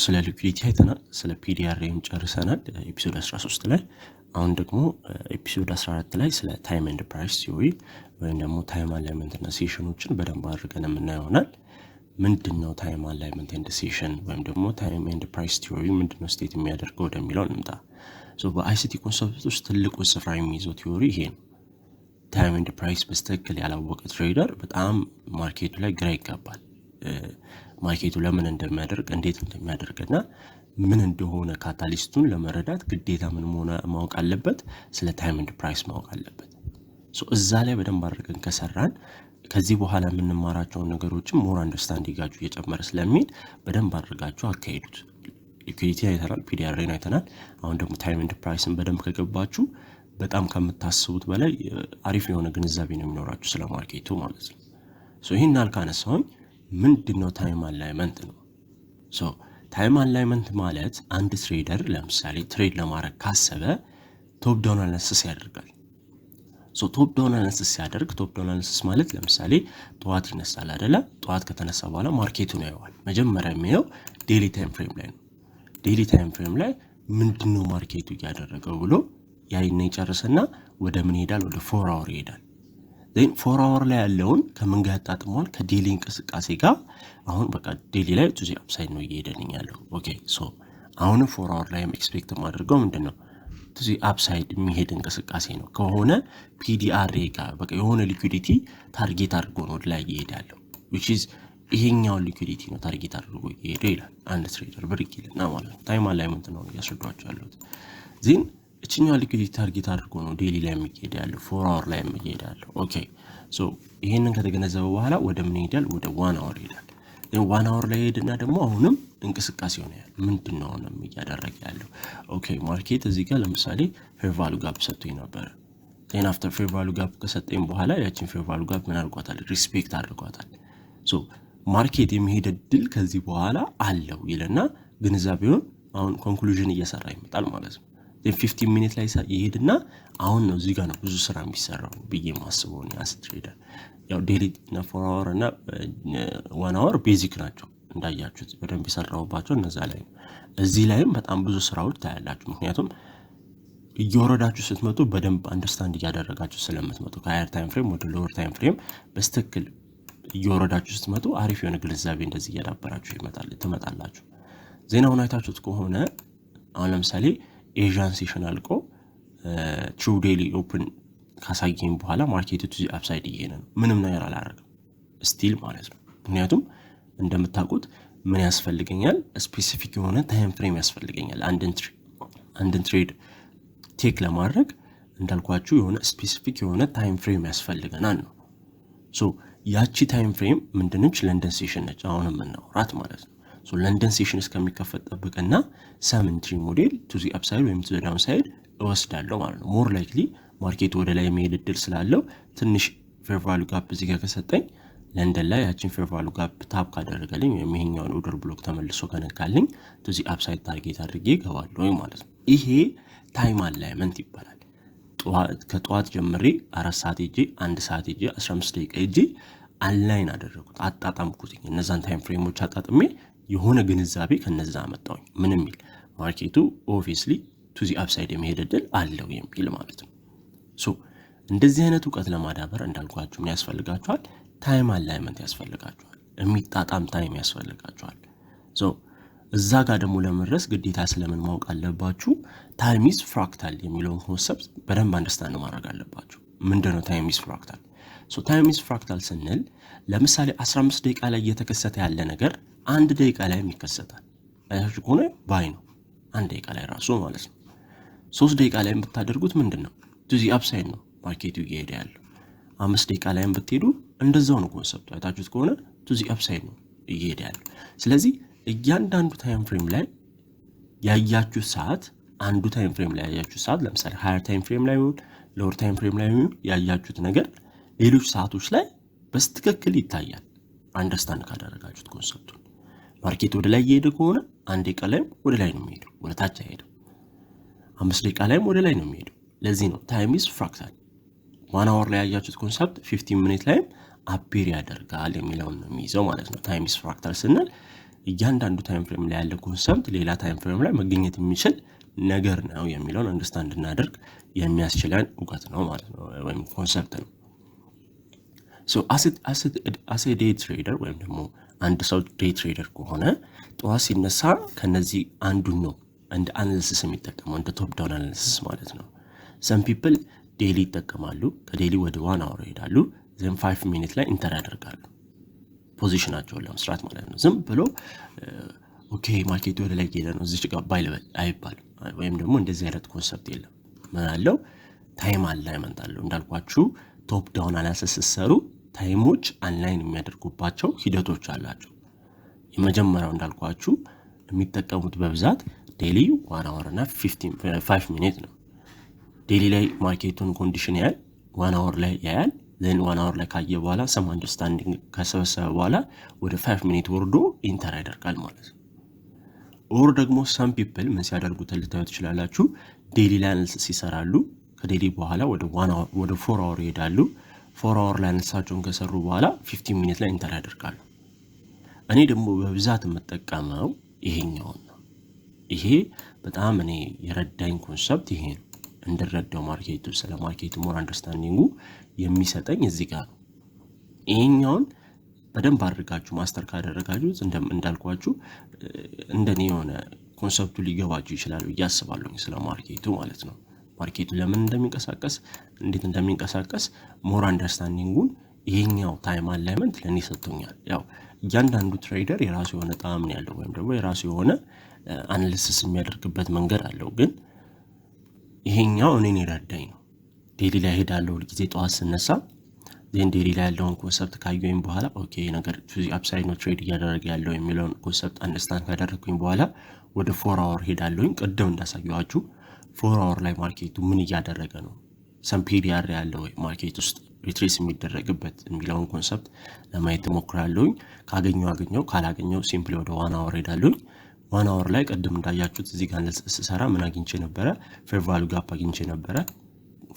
ስለ ሊኩዊዲቲ አይተናል፣ ስለ ፒዲአርም ጨርሰናል ኤፒሶድ 13 ላይ። አሁን ደግሞ ኤፒሶድ 14 ላይ ስለ ታይም ኤንድ ፕራይስ ቲዮሪ ወይም ደግሞ ታይም አላይመንት እና ሴሽኖችን በደንብ አድርገን የምናየው ይሆናል። ምንድነው ታይም አላይመንት ኤንድ ሴሽን ወይም ደግሞ ታይም ኤንድ ፕራይስ ቲዮሪ ምንድነው ስቴት የሚያደርገው ወደሚለው እንምጣ። በአይሲቲ ኮንሰፕት ውስጥ ትልቁ ስፍራ የሚይዘው ቲዮሪ ይሄ ነው። ታይም ኤንድ ፕራይስ በስትክክል ያላወቀ ትሬደር በጣም ማርኬቱ ላይ ግራ ይጋባል። ማርኬቱ ለምን እንደሚያደርግ እንዴት እንደሚያደርግና ምን እንደሆነ ካታሊስቱን ለመረዳት ግዴታ ምን መሆን ማወቅ አለበት፣ ስለ ታይም ኤንድ ፕራይስ ማወቅ አለበት። እዛ ላይ በደንብ አድርገን ከሰራን ከዚህ በኋላ የምንማራቸውን ነገሮችን ሞር አንደርስታንዲንጋችሁ እየጨመረ ስለሚሄድ በደንብ አድርጋችሁ አካሄዱት። ሊኩዊዲቲ አይተናል፣ ፒዲአርን አይተናል። አሁን ደግሞ ታይም ኤንድ ፕራይስን በደንብ ከገባችሁ በጣም ከምታስቡት በላይ አሪፍ የሆነ ግንዛቤ ነው የሚኖራችሁ ስለ ማርኬቱ ማለት ነው። ይህን አልካነሳሁኝ ምንድነው ታይም አላይመንት ነው። ታይም አላይመንት ማለት አንድ ትሬደር ለምሳሌ ትሬድ ለማድረግ ካሰበ ቶፕ ዳውን አናሊሲስ ያደርጋል። ቶፕ ዳውን አናሊሲስ ሲያደርግ ቶፕ ዳውን አናሊሲስ ማለት ለምሳሌ ጠዋት ይነሳል አይደለ? ጠዋት ከተነሳ በኋላ ማርኬቱን ያየዋል። መጀመሪያ የሚያየው ዴይሊ ታይም ፍሬም ላይ ነው። ዴይሊ ታይም ፍሬም ላይ ምንድነው ማርኬቱ እያደረገው ብሎ ያይና ይጨርስና ወደ ምን ይሄዳል? ወደ 4 አወር ይሄዳል። ዜን 4 አወር ላይ ያለውን ከምን ጋር ያጣጥመዋል? ከዴይሊ እንቅስቃሴ ጋር። አሁን በቃ ዴይሊ ላይ ቱ ዚ አፕሳይድ ነው እየሄደልኝ ያለው። ኦኬ አሁን 4 አወር ላይ ኤክስፔክት ማድረገው ምንድነው? ቱ ዚ አፕሳይድ የሚሄድ እንቅስቃሴ ነው ከሆነ ፒዲአር ጋር በቃ የሆነ ሊኩዊዲቲ ታርጌት አድርጎ ነው ላይ ይሄዳለው which is ይሄኛው ሊኩዊዲቲ ነው ታርጌት አድርጎ ይሄዳል ይላል አንድ ትሬደር ብሪክ ይልና ማለት ነው። ታይም አላይመንት ነው ያስረዷቸው ያሉት። ዜን እቺኛው ሊኩዊዲቲ ታርጌት አድርጎ ነው ዴይሊ ላይ የሚሄዳለው 4 አወር ላይ የሚሄዳለው። ኦኬ ይሄንን ከተገነዘበ በኋላ ወደ ምን ይሄዳል? ወደ 1 አወር ይሄዳል። 1 አወር ላይ ሄድና ደግሞ አሁንም እንቅስቃሴ ሆነ ያለው ምንድነው ነው እያደረገ ያለው? ኦኬ ማርኬት እዚህ ጋር ለምሳሌ ፌር ቫልዩ ጋፕ ሰጥቶኝ ነበር። ዜን አፍተር ፌር ቫልዩ ጋፕ ከሰጠኝ በኋላ ያቺን ፌር ቫልዩ ጋፕ ምን አድርጓታል? ሪስፔክት አድርጓታል። ማርኬት የሚሄድ እድል ከዚህ በኋላ አለው ይልና ግንዛቤውን አሁን ኮንክሉዥን እየሰራ ይመጣል ማለት ነው። 15 ሚኒት ላይ ይሄድና አሁን ነው እዚህ ጋር ነው ብዙ ስራ የሚሰራው ብዬ ማስበው ነው አስ ትሬደር። ያው ዴይሊ እና 4 አወር እና 1 አወር ቤዚክ ናቸው እንዳያችሁት በደንብ የሰራውባቸው እነዛ ላይ ነው። እዚህ ላይም በጣም ብዙ ስራዎች ታያላችሁ። ምክንያቱም እየወረዳችሁ ስትመጡ በደንብ አንደርስታንድ እያደረጋችሁ ስለምትመጡ ከሃየር ታይም ፍሬም ወደ ሎወር ታይም ፍሬም በስትክክል እየወረዳችሁ ስትመጡ አሪፍ የሆነ ግንዛቤ እንደዚህ እያዳበራችሁ ትመጣላችሁ። ዜናውን አይታችሁት ከሆነ አሁን ለምሳሌ ኤዥያን ሴሽን አልቆ ትሩ ዴይሊ ኦፕን ካሳየኝ በኋላ ማርኬቱ ቱ ዚ አፕሳይድ እየሄደ ነው። ምንም ነገር አላደረገም ስቲል ማለት ነው። ምክንያቱም እንደምታውቁት ምን ያስፈልገኛል? ስፔሲፊክ የሆነ ታይም ፍሬም ያስፈልገኛል። አንድን ትሬድ ቴክ ለማድረግ እንዳልኳችሁ የሆነ ስፔሲፊክ የሆነ ታይም ፍሬም ያስፈልገናል ነው። ያቺ ታይም ፍሬም ምንድነች? ለንደን ሴሽን ነች አሁን የምናወራት ማለት ነው። ለንደን ሴሽን እስከሚከፈት ጠብቅና ሰም ኢንትሪ ሞዴል ቱ ዚ አፕሳይድ ወይም ቱ ዚ ዳውንሳይድ እወስዳለሁ ማለት ነው። ሞር ላይክሊ ማርኬቱ ወደ ላይ የሚሄድ እድል ስላለው ትንሽ ፌር ቫልዩ ጋፕ እዚህ ጋር ከሰጠኝ ለንደን ላይ ያቺን ፌር ቫልዩ ጋፕ ታፕ ካደረገልኝ ወይም ይሄኛውን ኦርደር ብሎክ ተመልሶ ከነካልኝ ቱ ዚ አፕሳይድ ታርጌት አድርጌ እገባለሁ ማለት ነው። ይሄ ታይም አላይመንት ይባላል። ከጠዋት ጀምሬ 4 ሰዓት ሄጄ 1 ሰዓት ሄጄ 15 ደቂቃ ሄጄ አላይን አደረኩት፣ አጣጣምኩት። እነዛን ታይም ፍሬሞች አጣጥሜ የሆነ ግንዛቤ ከነዛ አመጣሁኝ። ምን የሚል ማርኬቱ ኦብቪየስሊ ቱ ዚ አፕሳይድ የሚሄድ እድል አለው የሚል ማለት ነው። እንደዚህ አይነት እውቀት ለማዳበር እንዳልኳችሁ ምን ያስፈልጋችኋል? ታይም አላይመንት ያስፈልጋችኋል። የሚጣጣም ታይም ያስፈልጋችኋል። እዛ ጋር ደግሞ ለመድረስ ግዴታ ስለምን ማወቅ አለባችሁ? ታይም ኢዝ ፍራክታል የሚለውን ኮንሰፕት በደንብ አንደርስታንድ ማድረግ አለባችሁ። ምንድነው ታይም ኢዝ ፍራክታል? ታይም ኢዝ ፍራክታል ስንል ለምሳሌ 15 ደቂቃ ላይ እየተከሰተ ያለ ነገር 1 ደቂቃ ላይ ይከሰታል። አይታችሁ ከሆነ ባይ ነው 1 ደቂቃ ላይ ራሱ ማለት ነው። 3 ደቂቃ ላይ ብታደርጉት ምንድነው? ቱ ዚ አፕሳይድ ነው ማርኬቱ እየሄደ ያለው። 5 ደቂቃ ላይ ብትሄዱ እንደዛው ነው ኮንሰፕቱ። አይታችሁት ከሆነ ቱ ዚ አፕሳይድ ነው እየሄደ ያለው። ስለዚህ እያንዳንዱ ታይም ፍሬም ላይ ያያችሁ ሰዓት አንዱ ታይም ፍሬም ላይ ያያችሁ ሰዓት ለምሳሌ ሃየር ታይም ፍሬም ላይ ይሁን ሎወር ታይም ፍሬም ላይ ይሁን ያያችሁት ነገር ሌሎች ሰዓቶች ላይ በስትክክል ይታያል። አንደርስታንድ ካደረጋችሁት ኮንሰፕቱን ማርኬት ወደ ላይ እየሄደ ከሆነ 1 ደቂቃ ላይም ወደ ላይ ነው የሚሄደው፣ ወደ ታች አይሄድም። 5 ደቂቃ ላይም ወደ ላይ ነው የሚሄደው። ለዚህ ነው ታይም ኢዝ ፍራክታል። 1 አወር ላይ ያያችሁት ኮንሰፕት 15 ሚኒት ላይም አፒር ያደርጋል የሚለውን ነው የሚይዘው ማለት ነው። ታይም ኢዝ ፍራክታል ስንል እያንዳንዱ ታይም ፍሬም ላይ ያለ ኮንሰፕት ሌላ ታይም ፍሬም ላይ መገኘት የሚችል ነገር ነው የሚለውን አንደርስታንድ እናደርግ የሚያስችለን እውቀት ነው ማለት ነው ወይም ኮንሰፕት ነው። ሶ አስ ኤ ዴይ ትሬደር ወይም ደግሞ አንድ ሰው ዴይ ትሬደር ከሆነ ጠዋት ሲነሳ ከነዚህ አንዱን ነው እንደ አናሊሲስ የሚጠቀመው እንደ ቶፕ ዳውን አናሊሲስ ማለት ነው። ሰም ፒፕል ዴይሊ ይጠቀማሉ። ከዴይሊ ወደ 1 አወር ይሄዳሉ። ዘን 5 ሚኒት ላይ ኢንተር ያደርጋሉ ፖዚሽናቸውን ለመስራት ማለት ነው። ዝም ብሎ ኦኬ ማርኬቱ ወደ ላይ ሄደ ነው እዚች ጋር ባይ ልበል አይባልም። ወይም ደግሞ እንደዚህ አይነት ኮንሰፕት የለም። ምን አለው ታይም አላይመንት አለው። እንዳልኳችሁ ቶፕ ዳውን አናሊሲስ ሲሰሩ ታይሞች አላይን የሚያደርጉባቸው ሂደቶች አላቸው። የመጀመሪያው እንዳልኳችሁ የሚጠቀሙት በብዛት ዴይሊ 1 አወር እና 5 ሚኒት ነው። ዴይሊ ላይ ማርኬቱን ኮንዲሽን ያያል፣ 1 አወር ላይ ያያል። then 1 አወር ላይ ካየ በኋላ some understanding ከሰበሰበ በኋላ ወደ 5 ሚኒት ወርዶ ኢንተር ያደርጋል ማለት ነው። ኦር ደግሞ some people ምን ሲያደርጉ ልታዩ ትችላላችሁ። ዴይሊ ላይ አናሊሲስ ይሰራሉ። ከዴይሊ በኋላ ወደ 4 አወር ይሄዳሉ። 4 አወር ላይ አናሊሲሳቸውን ከሰሩ በኋላ 15 ሚኒት ላይ ኢንተር ያደርጋሉ። እኔ ደግሞ በብዛት የምጠቀመው ይሄኛውን ነው። ይሄ በጣም እኔ የረዳኝ ኮንሰፕት ይሄ ነው። እንደረዳው ማርኬቱ ስለ ማርኬቱ ሞር አንደርስታንዲንጉ የሚሰጠኝ እዚህ ጋር ነው። ይሄኛውን በደንብ አድርጋችሁ ማስተር ካደረጋችሁት እንዳልኳችሁ እንደኔ የሆነ ኮንሰፕቱ ሊገባችሁ ይችላል ብዬ አስባለሁ ስለ ማርኬቱ ማለት ነው። ማርኬቱ ለምን እንደሚንቀሳቀስ እንዴት እንደሚንቀሳቀስ ሞር አንደርስታንዲንጉን ይሄኛው ታይም አላይመንት ለኔ ሰጥቶኛል። ያው እያንዳንዱ ትሬደር የራሱ የሆነ ጣዕም ነው ያለው ወይም ደግሞ የራሱ የሆነ አናሊሲስ የሚያደርግበት መንገድ አለው። ግን ይሄኛው እኔን ይረዳኝ ነው። ዴይሊ ላይ ሄዳለሁ ሁልጊዜ ጠዋት ስነሳ ዜን ዴይሊ ላይ ያለውን ኮንሰፕት ካየሁኝ በኋላ ኦኬ ነገር አፕሳይድ ነው ትሬድ እያደረገ ያለው የሚለውን ኮንሰፕት አንደርስታንድ ካደረግኩኝ በኋላ ወደ 4 አወር ሄዳለሁኝ። ቅድም እንዳሳየኋችሁ 4 አወር ላይ ማርኬቱ ምን እያደረገ ነው፣ ሰም ፒዲአር ያለው ወይ ማርኬት ውስጥ ሪትሬስ የሚደረግበት የሚለውን ኮንሰፕት ለማየት እሞክራለሁኝ። ካገኘው ካላገኘው ሲምፕሊ ወደ 1 አወር ሄዳለሁኝ። 1 አወር ላይ ቅድም እንዳያችሁት እዚህ ጋር ስሰራ ምን አግኝቼ ነበረ? ፌር ቫልዩ ጋፕ አግኝቼ ነበረ።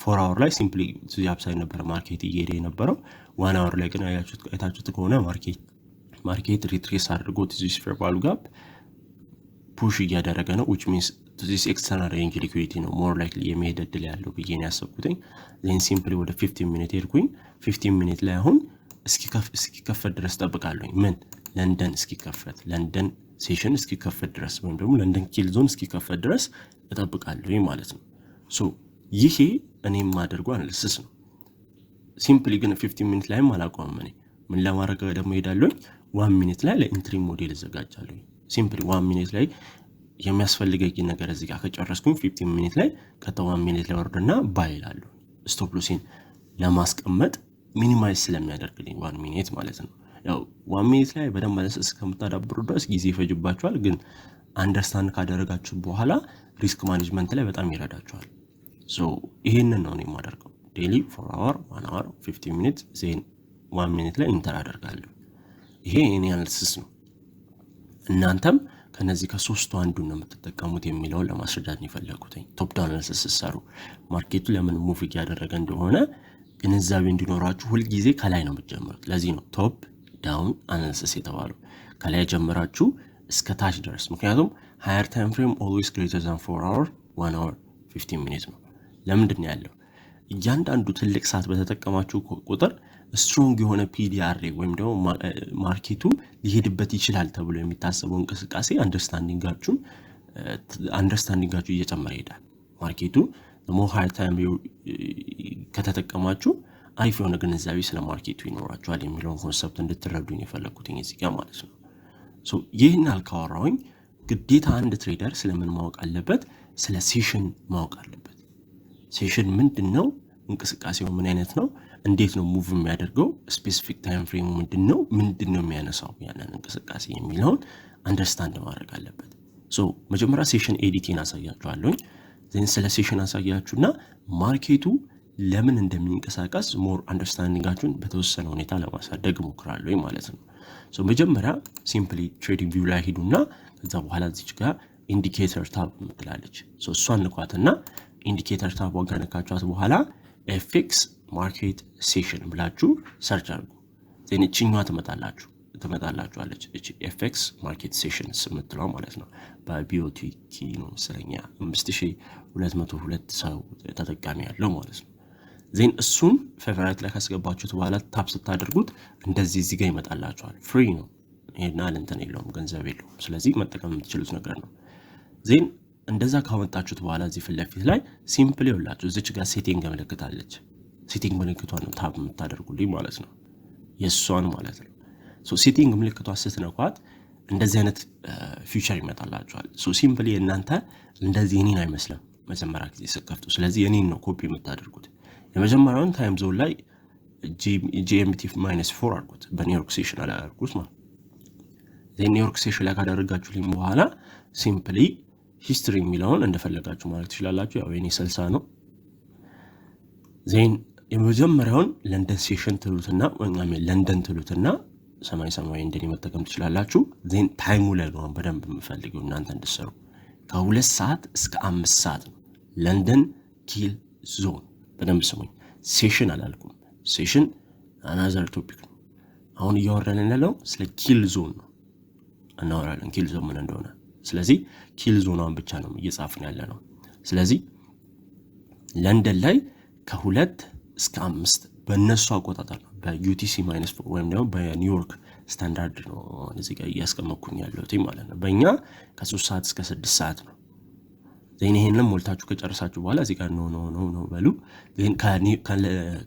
4 አወር ላይ ሲምፕሊ እዚህ አፕሳይድ ነበር ማርኬት እየሄደ የነበረው። 1 አወር ላይ ግን አይታችሁት ከሆነ ማርኬት ሪትሬስ አድርጎ ዚስ ፌር ቫልዩ ጋፕ ፑሽ እያደረገ ነው which means this external range liquidity ነው more likely የሚሄድ እድል ያለው ብዬ ነው ያሰብኩትኝ። then simply ወደ 15 ሚኒት ሄድኩኝ። 15 ሚኒት ላይ አሁን እስኪከፈት ድረስ ጠብቃለሁኝ። ምን ለንደን እስኪከፈት ለንደን ሴሽን እስኪከፈት ድረስ ወይም ደግሞ ለንደን ኪል ዞን እስኪከፈት ድረስ እጠብቃለሁኝ ማለት ነው። ሶ ይሄ እኔም ማደርገው አናሊሲስ ነው። ሲምፕሊ ግን 15 ሚኒት ላይም አላቆምም። እኔ ምን ለማድረግ ደግሞ ሄዳለሁኝ 1 ሚኒት ላይ ለኢንትሪ ሞዴል እዘጋጃለሁ። ሲምፕሊ 1 ሚኒት ላይ የሚያስፈልገኝ ነገር እዚህ ጋር ከጨረስኩኝ 15 ሚኒት ላይ ከ1 ሚኒት ላይ ወርድና ባይ እላለሁ። ስቶፕ ሎሲን ለማስቀመጥ ሚኒማይዝ ስለሚያደርግልኝ 1 ሚኒት ማለት ነው። ያው 1 ሚኒት ላይ በደንብ አናሊሲስ እስከምታዳብሩ ድረስ ጊዜ ይፈጅባችኋል። ግን አንደርስታንድ ካደረጋችሁ በኋላ ሪስክ ማኔጅመንት ላይ በጣም ይረዳችኋል። ሶ ይሄንን ነው እኔ የማደርገው። ዴይሊ 4 አወር 1 አወር 15 ሚኒት ዜን 1 ሚኒት ላይ ኢንተር አደርጋለሁ። ይሄ የኔ አናሊሲስ ነው። እናንተም ከነዚህ ከሶስቱ አንዱን ነው የምትጠቀሙት የሚለውን ለማስረዳት የፈለኩት። ቶፕ ዳውን አናሊሲስ ሲሰሩ ማርኬቱ ለምን ሙቭ እያደረገ እንደሆነ ግንዛቤ እንዲኖራችሁ ሁልጊዜ ከላይ ነው የምትጀምሩት። ለዚህ ነው ቶፕ ዳውን አናሊሲስ የተባለው። ከላይ ጀምራችሁ እስከ ታች ድረስ። ምክንያቱም ሃየር ታይም ፍሬም ኦልዌይስ ግሬተር ዛን 4 አወር 1 አወር 15 ሚኒት ነው። ለምንድን ነው ያለው? እያንዳንዱ ትልቅ ሰዓት በተጠቀማችሁ ቁጥር ስትሮንግ የሆነ ፒዲአር ወይም ደግሞ ማርኬቱ ሊሄድበት ይችላል ተብሎ የሚታሰበው እንቅስቃሴ አንደርስታንዲንጋችሁ እየጨመረ ይሄዳል። ማርኬቱ ሞር ሃይ ታይም ከተጠቀማችሁ አሪፍ የሆነ ግንዛቤ ስለ ማርኬቱ ይኖራችኋል የሚለውን ኮንሰፕት እንድትረዱኝ የፈለኩትኝ እዚህ ጋር ማለት ነው። ሶ ይህን አልካወራውኝ ግዴታ አንድ ትሬደር ስለምን ማወቅ አለበት? ስለ ሴሽን ማወቅ አለበት። ሴሽን ምንድነው? እንቅስቃሴው ምን አይነት ነው? እንዴት ነው ሙቭ የሚያደርገው? ስፔሲፊክ ታይም ፍሬሙ ምንድነው? ምንድነው የሚያነሳው ያንን እንቅስቃሴ የሚለውን አንደርስታንድ ማድረግ አለበት። ሶ መጀመሪያ ሴሽን ኤዲቲን አሳያችኋለሁ። ዘን ስለ ሴሽን አሳያችሁና ማርኬቱ ለምን እንደሚንቀሳቀስ ሞር አንደርስታንዲንጋችሁን በተወሰነ ሁኔታ ለማሳደግ እሞክራለሁ ማለት ነው። ሶ መጀመሪያ ሲምፕሊ ትሬዲንግ ቪው ላይ ሄዱና ከዛ በኋላ እዚች ጋር ኢንዲኬተር ታብ ምትላለች። ሶ እሷን ንኳትና ኢንዲኬተር ታብ ወገነካችኋት በኋላ ኤፍኤክስ ማርኬት ሴሽን ብላችሁ ሰርች አድርጉ። ዘን እቺኛዋ ትመጣላችሁ። ትመጣላችኋለች እቺ FX ማርኬት ሴሽንስ የምትለው ማለት ነው። በቢኦቲኪ ነው መሰለኝ 5202 ሰው ተጠቃሚ ያለው ማለት ነው። ዜን እሱን ፌቨራይት ላይ ካስገባችሁት በኋላ ታፕ ስታደርጉት እንደዚህ እዚህ ጋር ይመጣላችኋል። ፍሪ ነው፣ ይሄና እንትን የለውም፣ ገንዘብ የለውም። ስለዚህ መጠቀም የምትችሉት ነገር ነው። ዜን እንደዛ ካወጣችሁት በኋላ እዚህ ፊት ለፊት ላይ ሲምፕሊ ይውላችሁ እዚች ጋር ሴቲንግ ምልክት አለች። ሴቲንግ ምልክቷን ነው ታፕ የምታደርጉልኝ ማለት ነው፣ የሷን ማለት ነው። ሶ ሴቲንግ ምልክቷ ስትነኳት እንደዚህ አይነት ፊቸር ይመጣላችኋል። ሶ ሲምፕሊ እናንተ እንደዚህ እኔን አይመስልም መጀመሪያ ጊዜ ስትከፍቱ። ስለዚህ እኔን ነው ኮፒ የምታደርጉት። የመጀመሪያውን ታይም ዞን ላይ GMT -4 አድርጉት፣ በኒውዮርክ ሴሽን ላይ አድርጉት ማለት ነው። ኒውዮርክ ሴሽን ላይ ካደረጋችሁልኝ በኋላ ሲምፕሊ ሂስትሪ የሚለውን እንደፈለጋችሁ ማለት ትችላላችሁ። ያው የኔ 60 ነው። ዜን የመጀመሪያውን ለንደን ሴሽን ትሉትና ወይም ለንደን ትሉትና ሰማይ እንደኔ መጠቀም ትችላላችሁ። ዜን ታይሙ ላይ ነው በደንብ የምፈልገው እናንተ እንድትሰሩ። ከ2 ሰዓት እስከ 5 ሰዓት ነው ለንደን ኪል ዞን። በደንብ ስሙኝ። ሴሽን አላልኩም። ሴሽን አናዘር ቶፒክ ነው። አሁን እያወራን ያለው ስለ ኪል ዞን ነው እናወራለን፣ ኪል ዞን ምን እንደሆነ። ስለዚህ ኪል ዞኗን ብቻ ነው እየጻፍን ያለ ነው። ስለዚህ ለንደን ላይ ከ2 እስከ 5 በእነሱ አቆጣጠር ነው፣ በዩቲሲ -4 ወይም ደግሞ በኒውዮርክ ስታንዳርድ ነው እዚህ ጋር እያስቀመጥኩኝ ያለሁት ማለት ነው። በእኛ ከ3 ሰዓት እስከ 6 ሰዓት ነው። ዜን ይሄንን ሞልታችሁ ከጨረሳችሁ በኋላ እዚህ ጋር ነው በሉ። ዜን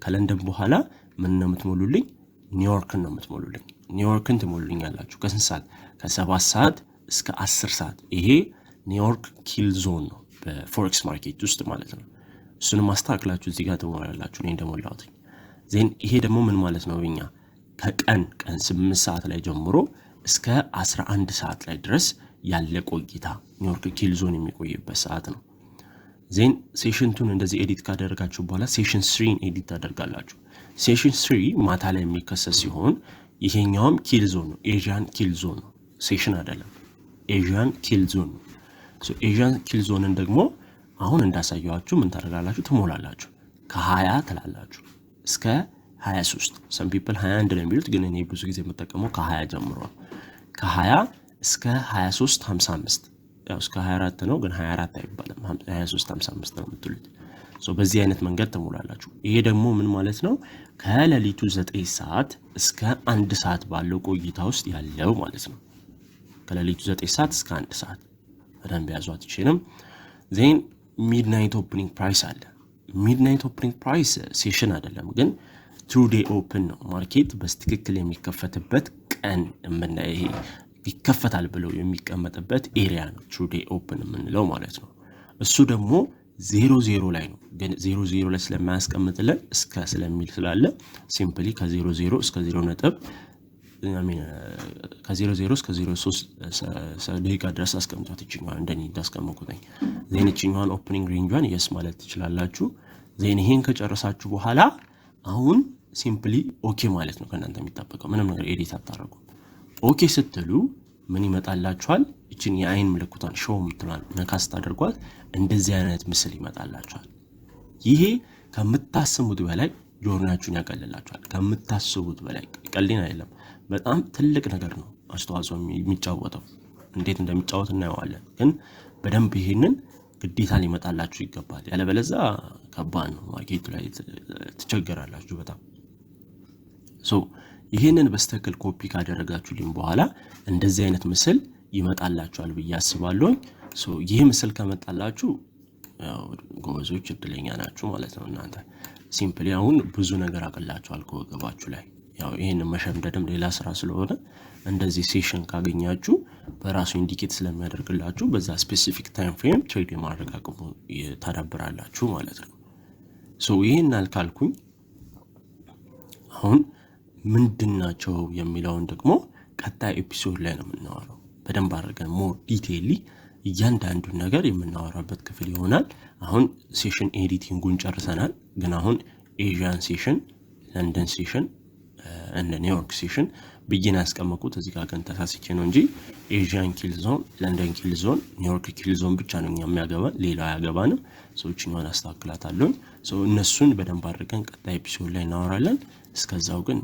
ከለንደን በኋላ ምን ነው የምትሞሉልኝ? ኒውዮርክን ነው የምትሞሉልኝ። ኒውዮርክን ትሞሉልኝ ያላችሁ ከስንት ሰዓት? ከ7 ሰዓት እስከ 10 ሰዓት። ይሄ ኒውዮርክ ኪል ዞን ነው በፎሬክስ ማርኬት ውስጥ ማለት ነው። እሱንም ማስተካከላችሁ እዚህ ጋር ትሞላላችሁ እኔ እንደሞላሁት። ዜን ይሄ ደግሞ ምን ማለት ነው? በእኛ ከቀን 8 ሰዓት ላይ ጀምሮ እስከ 11 ሰዓት ላይ ድረስ ያለ ቆይታ ኒውዮርክ ኪል ዞን የሚቆይበት ሰዓት ነው። ዜን ሴሽን 2 እንደዚህ ኤዲት ካደረጋችሁ በኋላ ሴሽን 3 ኤዲት ታደርጋላችሁ። ሴሽን 3 ማታ ላይ የሚከሰት ሲሆን ይሄኛውም ኪል ዞን ነው፣ ኤዥያን ኪል ዞን ነው። ሴሽን አይደለም፣ ኤዥያን ኪል ዞን ነው። ሶ ኤዥያን ኪል ዞንን ደግሞ አሁን እንዳሳያችሁ ምን ታደርጋላችሁ? ትሞላላችሁ። ከ20 ትላላችሁ እስከ 23። ሰም ፒፕል 21 ነው የሚሉት፣ ግን እኔ ብዙ ጊዜ የምጠቀመው ከ20 ጀምሮ ነው። ከ20 እስከ 23 55፣ ያው እስከ 24 ነው ግን 24 አይባልም፣ 23 55 ነው የምትሉት። ሶ በዚህ አይነት መንገድ ትሞላላችሁ። ይሄ ደግሞ ምን ማለት ነው? ከሌሊቱ 9 ሰዓት እስከ 1 ሰዓት ባለው ቆይታ ውስጥ ያለው ማለት ነው። ከሌሊቱ 9 ሰዓት እስከ 1 ሰዓት በደንብ ያዟት ይችላል። ዜን ሚድናይት ኦፕኒንግ ፕራይስ አለ። ሚድናይት ኦፕኒንግ ፕራይስ ሴሽን አይደለም፣ ግን ትሩ ዴይ ኦፕን ነው። ማርኬት በትክክል የሚከፈትበት ቀን ይሄ ይከፈታል ብለው የሚቀመጥበት ኤሪያ ነው ትሩ ዴይ ኦፕን የምንለው ማለት ነው። እሱ ደግሞ 00 ላይ ነው፣ ግን 00 ላይ ስለማያስቀምጥልን እስከ ስለሚል ስላለ ሲምፕሊ ከ00 እስከ 0 ነጥብ ከ00 እስከ 03 ደቂቃ ድረስ አስቀምጧት ይችኛል እንደኔ እንዳስቀመጥኩኝ። ዜን ይችኛዋን ኦፕኒንግ ሬንጇን የስ ማለት ትችላላችሁ። ዜን ይሄን ከጨረሳችሁ በኋላ አሁን ሲምፕሊ ኦኬ ማለት ነው ከእናንተ የሚጠበቀው። ምንም ነገር ኤዲት አታረጉ። ኦኬ ስትሉ ምን ይመጣላችኋል? እቺን የአይን ምልክቷን ሾው ምትሏን ነካስ ታደርጓት እንደዚህ አይነት ምስል ይመጣላችኋል። ይሄ ከምታስቡት በላይ ጆርናችሁን ያቀልላችኋል። ከምታስቡት በላይ ቀልድ አይደለም፣ በጣም ትልቅ ነገር ነው አስተዋጽኦ የሚጫወተው። እንዴት እንደሚጫወት እናየዋለን፣ ግን በደንብ ይሄንን ግዴታ ሊመጣላችሁ ይገባል። ያለበለዛ ከባድ ነው፣ ማርኬቱ ላይ ትቸገራላችሁ በጣም። ሶ ይሄንን በስተክል ኮፒ ካደረጋችሁልኝ በኋላ እንደዚህ አይነት ምስል ይመጣላችኋል ብዬ አስባለሁ። ሶ ይሄ ምስል ከመጣላችሁ ያው ጎበዞች እድለኛ ናችሁ ማለት ነው። እናንተ ሲምፕሊ አሁን ብዙ ነገር አቀላችኋል ከወገባችሁ ላይ። ያው ይሄንን መሸምደድም ሌላ ስራ ስለሆነ እንደዚህ ሴሽን ካገኛችሁ በራሱ ኢንዲኬት ስለሚያደርግላችሁ በዛ ስፔሲፊክ ታይም ፍሬም ትሬድ የማድረግ አቅሙ ታዳብራላችሁ ማለት ነው። ሶ ይሄን አልካልኩኝ አሁን ምንድናቸው የሚለውን ደግሞ ቀጣይ ኤፒሶድ ላይ ነው የምናወራው። በደንብ አድርገን ሞር ዲቴይሊ እያንዳንዱን ነገር የምናወራበት ክፍል ይሆናል። አሁን ሴሽን ኤዲቲንጉን ጨርሰናል፣ ግን አሁን ኤዥያን ሴሽን፣ ለንደን ሴሽን እንደ ኒውዮርክ ሴሽን ብዬን ያስቀመጥኩት እዚህ ጋር ግን ተሳስቼ ነው እንጂ ኤዥያን ኪል ዞን፣ ለንደን ኪል ዞን፣ ኒውዮርክ ኪል ዞን ብቻ ነው የሚያገባን፣ ሌላ አያገባንም። ሰዎችኛውን አስተካክላታለሁ። እነሱን በደንብ አድርገን ቀጣይ ኤፒሶድ ላይ እናወራለን። እስከዛው ግን